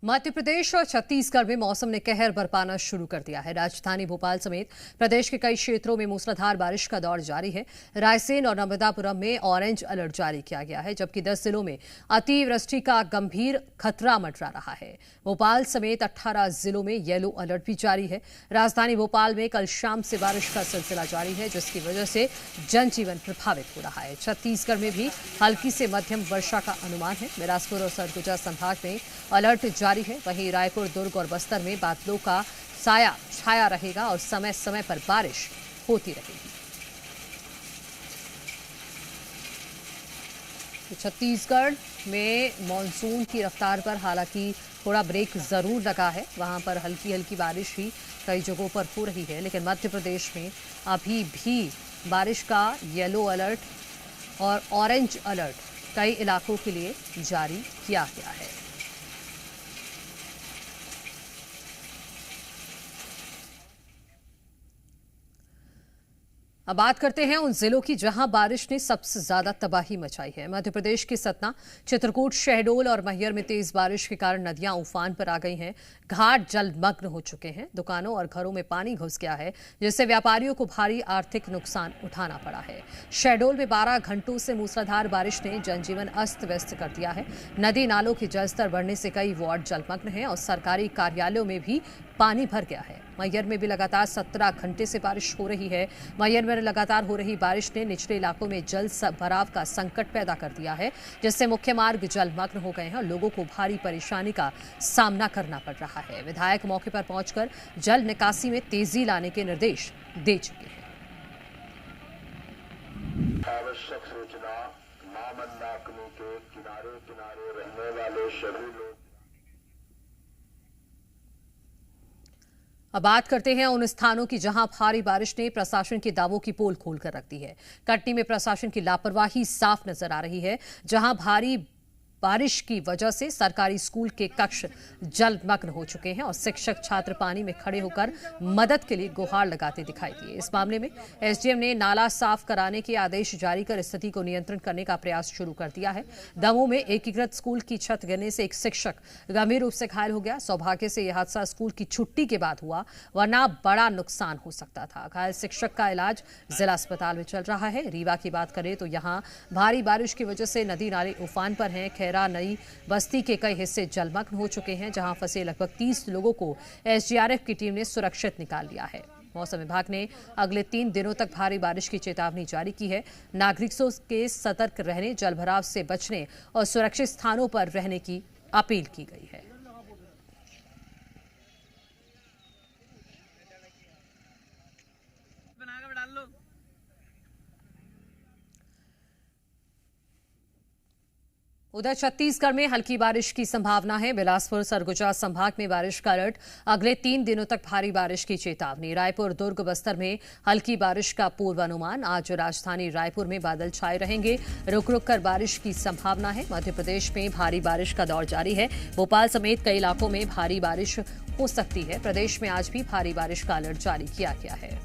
मध्य प्रदेश और छत्तीसगढ़ में मौसम ने कहर बरपाना शुरू कर दिया है। राजधानी भोपाल समेत प्रदेश के कई क्षेत्रों में मूसलाधार बारिश का दौर जारी है। रायसेन और नर्मदापुरम में ऑरेंज अलर्ट जारी किया गया है, जबकि 10 जिलों में अतिवृष्टि का गंभीर खतरा मंडरा रहा है। भोपाल समेत 18 जिलों में येलो अलर्ट भी जारी है। राजधानी भोपाल में कल शाम से बारिश का सिलसिला जारी है, जिसकी वजह से जनजीवन प्रभावित हो रहा है। छत्तीसगढ़ में भी हल्की से मध्यम वर्षा का अनुमान है। बिलासपुर और सरगुजा संभाग में अलर्ट जारी है। वहीं रायपुर, दुर्ग और बस्तर में बादलों का साया छाया रहेगा और समय समय पर बारिश होती रहेगी। तो छत्तीसगढ़ में मॉनसून की रफ्तार पर हालांकि थोड़ा ब्रेक जरूर लगा है। वहां पर हल्की हल्की बारिश भी कई जगहों पर हो रही है, लेकिन मध्य प्रदेश में अभी भी बारिश का येलो अलर्ट और ऑरेंज अलर्ट कई इलाकों के लिए जारी किया गया है। अब बात करते हैं उन जिलों की जहां बारिश ने सबसे ज्यादा तबाही मचाई है। मध्य प्रदेश के सतना, चित्रकूट, शहडोल और मैहर में तेज बारिश के कारण नदियां उफान पर आ गई हैं। घाट जलमग्न हो चुके हैं। दुकानों और घरों में पानी घुस गया है, जिससे व्यापारियों को भारी आर्थिक नुकसान उठाना पड़ा है। शहडोल में 12 घंटों से मूसलाधार बारिश ने जनजीवन अस्त व्यस्त कर दिया है। नदी नालों के जलस्तर बढ़ने से कई वार्ड जलमग्न हैं और सरकारी कार्यालयों में भी पानी भर गया है। मैहर में भी लगातार 17 घंटे से बारिश हो रही है। मैहर में लगातार हो रही बारिश ने निचले इलाकों में जल भराव का संकट पैदा कर दिया है, जिससे मुख्य मार्ग जलमग्न हो गए हैं और लोगों को भारी परेशानी का सामना करना पड़ रहा है। विधायक मौके पर पहुंचकर जल निकासी में तेजी लाने के निर्देश दे चुके हैं। आवश्यक सूचना मामंदाकिनी के किनारे किनारे रहने वाले सभी लोग। अब बात करते हैं उन स्थानों की जहां भारी बारिश ने प्रशासन के दावों की पोल खोलकर रख दी है। कटनी में प्रशासन की लापरवाही साफ नजर आ रही है, जहां भारी बारिश की वजह से सरकारी स्कूल के कक्ष जलमग्न हो चुके हैं और शिक्षक छात्र पानी में खड़े होकर मदद के लिए गुहार लगाते दिखाई दिए। इस मामले में एसडीएम ने नाला साफ कराने के आदेश जारी कर स्थिति को नियंत्रण करने का प्रयास शुरू कर दिया है। दमोह में एकीकृत स्कूल की छत गिरने से एक शिक्षक गंभीर रूप से घायल हो गया। सौभाग्य से यह हादसा स्कूल की छुट्टी के बाद हुआ, वरना बड़ा नुकसान हो सकता था। घायल शिक्षक का इलाज जिला अस्पताल में चल रहा है। रीवा की बात करें तो यहाँ भारी बारिश की वजह से नदी नाले उफान पर हैं। नई बस्ती के कई हिस्से जलमग्न हो चुके हैं, जहां फंसे लगभग 30 लोगों को एसडीआरएफ की टीम ने सुरक्षित निकाल लिया है। मौसम विभाग ने अगले 3 दिनों तक भारी बारिश की चेतावनी जारी की है। नागरिकों के सतर्क रहने, जलभराव से बचने और सुरक्षित स्थानों पर रहने की अपील की गई है। उधर छत्तीसगढ़ में हल्की बारिश की संभावना है। बिलासपुर, सरगुजा संभाग में बारिश का अलर्ट। अगले 3 दिनों तक भारी बारिश की चेतावनी। रायपुर, दुर्ग, बस्तर में हल्की बारिश का पूर्वानुमान। आज राजधानी रायपुर में बादल छाए रहेंगे। रुक रुक कर बारिश की संभावना है। मध्य प्रदेश में भारी बारिश का दौर जारी है। भोपाल समेत कई इलाकों में भारी बारिश हो सकती है। प्रदेश में आज भी भारी बारिश का अलर्ट जारी किया गया है।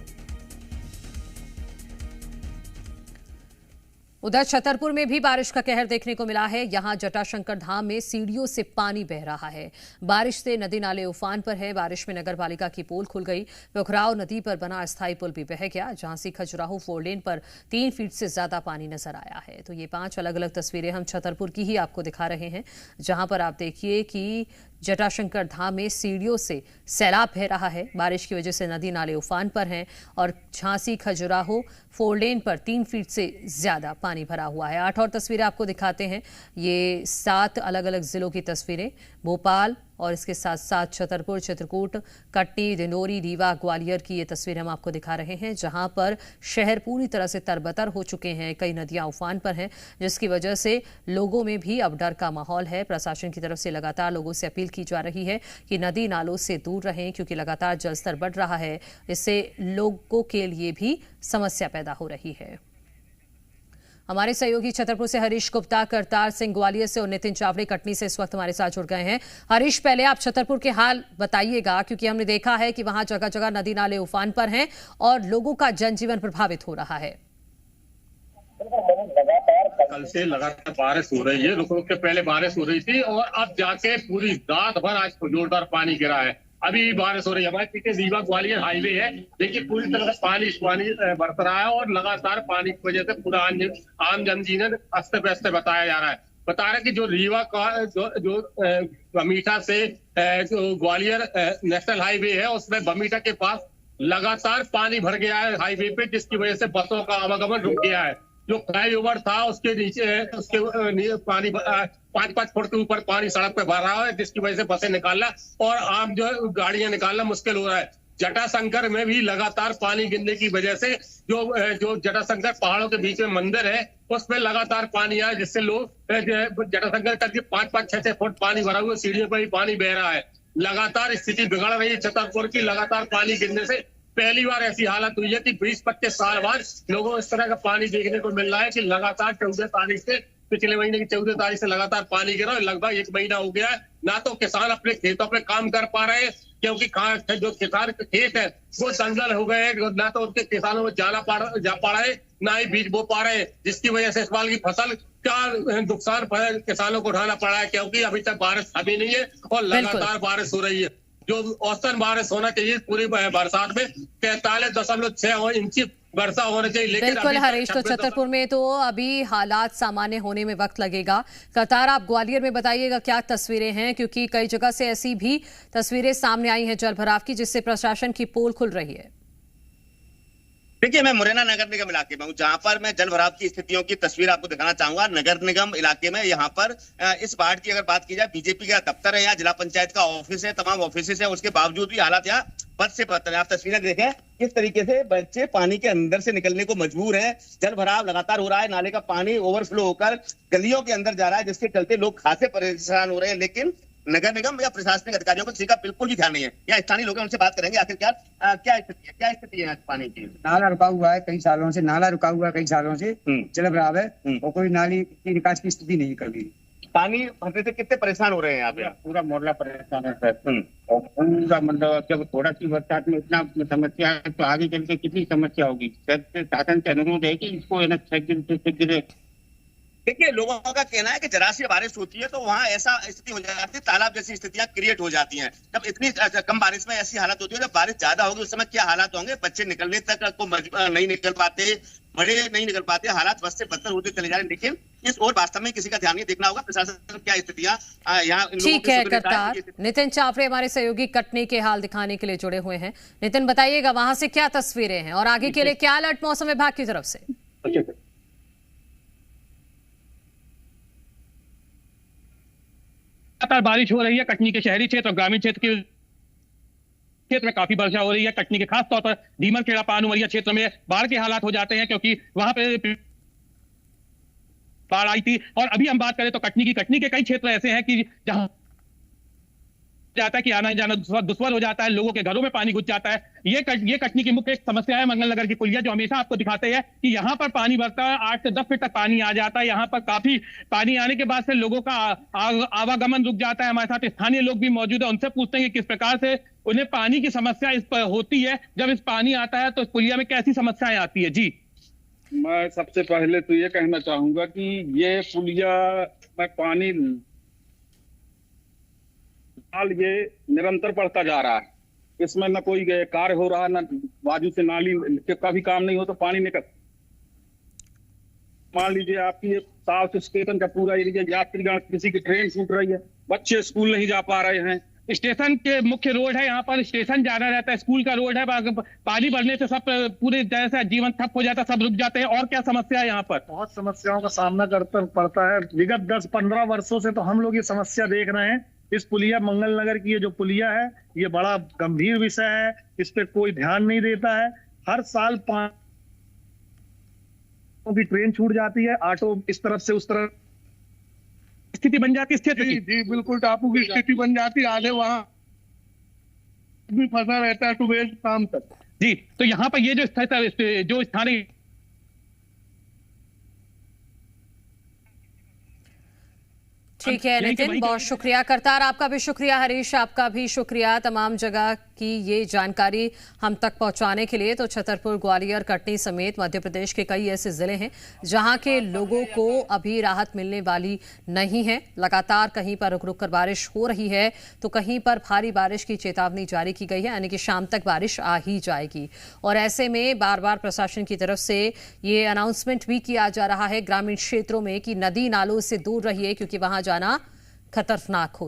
उधर छतरपुर में भी बारिश का कहर देखने को मिला है। यहां जटाशंकर धाम में सीढ़ियों से पानी बह रहा है। बारिश से नदी नाले उफान पर है। बारिश में नगर पालिका की पोल खुल गई। पोखराव नदी पर बना अस्थायी पुल भी बह गया। झांसी खजुराहो 4 लेन पर 3 फीट से ज्यादा पानी नजर आया है। तो ये 5 अलग अलग तस्वीरें हम छतरपुर की ही आपको दिखा रहे हैं, जहां पर आप देखिए कि जटाशंकर धाम में सीढ़ियों से सैलाब बह रहा है। बारिश की वजह से नदी नाले उफान पर हैं और झांसी खजुराहो 4 लेन पर 3 फीट से ज्यादा पानी भरा हुआ है। 8 और तस्वीरें आपको दिखाते हैं। ये 7 अलग अलग जिलों की तस्वीरें, भोपाल और इसके साथ साथ छतरपुर, चित्रकूट, कटनी, डिंडोरी, रीवा, ग्वालियर की ये तस्वीर हम आपको दिखा रहे हैं, जहां पर शहर पूरी तरह से तरबतर हो चुके हैं। कई नदियां उफान पर हैं, जिसकी वजह से लोगों में भी अब डर का माहौल है। प्रशासन की तरफ से लगातार लोगों से अपील की जा रही है कि नदी नालों से दूर रहें, क्योंकि लगातार जलस्तर बढ़ रहा है। इससे लोगों के लिए भी समस्या पैदा हो रही है। हमारे सहयोगी छतरपुर से हरीश गुप्ता, करतार सिंह ग्वालियर से और नितिन चावड़े कटनी से इस वक्त हमारे साथ जुड़ गए हैं। हरीश, पहले आप छतरपुर के हाल बताइएगा, क्योंकि हमने देखा है कि वहां जगह जगह नदी नाले उफान पर हैं और लोगों का जनजीवन प्रभावित हो रहा है। लगातार कल से लगातार बारिश हो रही है। रुक रुक के पहले बारिश हो रही थी और अब जाके पूरी रात भर आज जोरदार पानी गिरा है। अभी बारिश हो रही है। हमारे पीछे रीवा ग्वालियर हाईवे है, देखिए पूरी तरह से पानी बरस रहा है और लगातार पानी की वजह से पूरा आम जनजीवन अस्त व्यस्त बताया जा रहा है। बता रहे कि जो रीवा का जो बमीठा से जो ग्वालियर नेशनल हाईवे है, उसमें बमीठा के पास लगातार पानी भर गया है हाईवे पे, जिसकी वजह से बसों का आवागमन रुक गया है। जो फ्लाईओवर था उसके नीचे पानी 5-5 फुट के ऊपर पानी सड़क पे भर रहा है, जिसकी वजह से बसें निकालना और आम जो गाड़ियां निकालना मुश्किल हो रहा है। जटाशंकर में भी लगातार पानी गिरने की वजह से जो जटाशंकर पहाड़ों के बीच में मंदिर है, उसमें लगातार पानी आया, जिससे लोग जटाशंकर का 5-5-6-6 फुट पानी भरा हुआ, सीढ़ियों पर भी पानी बह रहा है। लगातार स्थिति बिगड़ रही है छतरपुर की। लगातार पानी गिरने से पहली बार ऐसी हालत हुई है कि 20-25 साल बाद लोगों को इस तरह का पानी देखने को मिल रहा है कि लगातार 14 तारीख से, पिछले महीने की 14 तारीख से लगातार पानी गिरा और लगभग 1 महीना हो गया है। ना तो किसान अपने खेतों पे काम कर पा रहे हैं, क्योंकि जो किसान के खेत है वो जंगल हो गए हैं, ना तो उनके किसानों को जा पा रहे, ना ही बीज बो पा रहे, जिसकी वजह से इस बार की फसल का नुकसान किसानों को उठाना पड़ा है, क्योंकि अभी तक बारिश अभी नहीं है और लगातार बारिश हो रही है। जो औसतन बारिश होना चाहिए पूरी बरसात में 43.6 इंच वर्षा होना चाहिए, लेकिन बिल्कुल हरीश, तो छतरपुर में तो अभी हालात सामान्य होने में वक्त लगेगा। कतार, आप ग्वालियर में बताइएगा क्या तस्वीरें हैं, क्योंकि कई जगह से ऐसी भी तस्वीरें सामने आई हैं जल भराव की, जिससे प्रशासन की पोल खुल रही है। देखिए, मैं मुरैना नगर निगम इलाके में हूँ, जहां पर मैं जल भराव की स्थितियों की तस्वीर आपको दिखाना चाहूंगा। नगर निगम इलाके में यहाँ पर इस बाढ़ की अगर बात की जाए, बीजेपी का दफ्तर है, यहाँ जिला पंचायत का ऑफिस है, तमाम ऑफिस है, उसके बावजूद भी हालात यहाँ बद से बदतर है। आप तस्वीरें देखें किस तरीके से बच्चे पानी के अंदर से निकलने को मजबूर है। जल भराव लगातार हो रहा है, नाले का पानी ओवरफ्लो होकर गलियों के अंदर जा रहा है, जिसके चलते लोग खासे परेशान हो रहे हैं। लेकिन नगर निगम या प्रशासनिक अधिकारियों को किसी का बिल्कुल भी ध्यान नहीं है। या स्थानीय लोग हैं, उनसे बात करेंगे आखिर क्या स्थिति है पानी की। नाला रुका हुआ है कई सालों से, जल भराव है और कोई नाली की निकास की स्थिति नहीं कभी। पानी भरने से कितने परेशान हो रहे हैं यहाँ पे? पूरा मोहल्ला परेशान है सर। और पूरा मतलब जब थोड़ा सी बरसात में इतना समस्या है तो आगे चल के कितनी समस्या होगी। शासन से अनुरोध है कि इसको शीघ्र। देखिए, लोगों का कहना है कि जरा सी बारिश होती है तो वहाँ ऐसा स्थिति हो जाती है, तालाब जैसी स्थितियां क्रिएट हो जाती हैं। जब इतनी कम बारिश में ऐसी हालत होती है, जब बारिश ज्यादा होगी उस समय क्या हालात होंगे? बच्चे निकलने तक को नहीं निकल पाते, बड़े नहीं निकल पाते, हालात बद से बदतर होते चले जा रहे हैं। लेकिन इस और वास्तव में किसी का ध्यान नहीं, देखना होगा प्रशासन क्या स्थितियां यहाँ। ठीक है करतार, नितिन चावरे हमारे सहयोगी कटनी के हाल दिखाने के लिए जुड़े हुए हैं। नितिन, बताइएगा वहां से क्या तस्वीरें हैं और आगे के लिए क्या अलर्ट मौसम विभाग की तरफ से? लगातार बारिश हो रही है। कटनी के शहरी क्षेत्र और ग्रामीण क्षेत्र में काफी वर्षा हो रही है। कटनी के खास तौर पर डीमर खेड़ा पान उमरिया क्षेत्र में बाढ़ के हालात हो जाते हैं, क्योंकि वहां पे बाढ़ आई थी। और अभी हम बात करें तो कटनी के कई क्षेत्र ऐसे हैं कि जहां जाता है कि आना जाना दुश्वार हो जाता है, लोगों के घरों में पानी घुस जाता है। ये कटनी की मुख्य समस्या है। मंगल नगर की पुलिया जो हमेशा आपको दिखाते हैं कि यहाँ पर पानी भरता है, 8 से 10 फीट तक पानी आ जाता है। यहाँ पर काफी पानी आने के बाद से लोगों का आवागमन रुक जाता है। हमारे साथ स्थानीय लोग भी मौजूद है, उनसे पूछते हैं कि किस प्रकार से उन्हें पानी की समस्या इस पर होती है। जब इस पानी आता है तो पुलिया में कैसी समस्याएं आती है? जी, मैं सबसे पहले तो ये कहना चाहूंगा कि ये पुलिया में पानी ये निरंतर बढ़ता जा रहा है। इसमें न कोई कार्य हो रहा, न बाजू से नाली का भी काम नहीं हो तो पानी निकल। मान लीजिए आपकी साउथ स्टेशन का पूरा एरिया यात्रीगण, किसी की ट्रेन छूट रही है, बच्चे स्कूल नहीं जा पा रहे हैं। स्टेशन के मुख्य रोड है, यहाँ पर स्टेशन जाना रहता है, स्कूल का रोड है। पानी भरने से सब पूरे जैसे जीवन ठप हो जाता है, सब रुक जाते हैं। और क्या समस्या है यहाँ पर? बहुत समस्याओं का सामना करना पड़ता है। विगत 10-15 वर्षों से तो हम लोग ये समस्या देख रहे हैं। इस पुलिया मंगल नगर की ये जो पुलिया है, ये बड़ा गंभीर विषय है, इस पे कोई ध्यान नहीं देता है। हर साल की ट्रेन छूट जाती है, ऑटो इस तरफ से उस तरफ स्थिति बन जाती है। जी बिल्कुल टापू की स्थिति बन जाती है। आधे वहां भी फंसा रहता है सुबह शाम तक। जी, तो यहाँ पर ये जो स्थिति जो स्थानीय ठीक है नितिन, बहुत शुक्रिया। करतार आपका भी शुक्रिया, हरीश आपका भी शुक्रिया तमाम जगह की ये जानकारी हम तक पहुंचाने के लिए। तो छतरपुर, ग्वालियर, कटनी समेत मध्य प्रदेश के कई ऐसे जिले हैं जहां के लोगों को अभी राहत मिलने वाली नहीं है। लगातार कहीं पर रुक रुक कर बारिश हो रही है तो कहीं पर भारी बारिश की चेतावनी जारी की गई है, यानी कि शाम तक बारिश आ ही जाएगी। और ऐसे में बार बार प्रशासन की तरफ से ये अनाउंसमेंट भी किया जा रहा है ग्रामीण क्षेत्रों में कि नदी नालों से दूर रहिए क्योंकि वहां जाना खतरनाक हो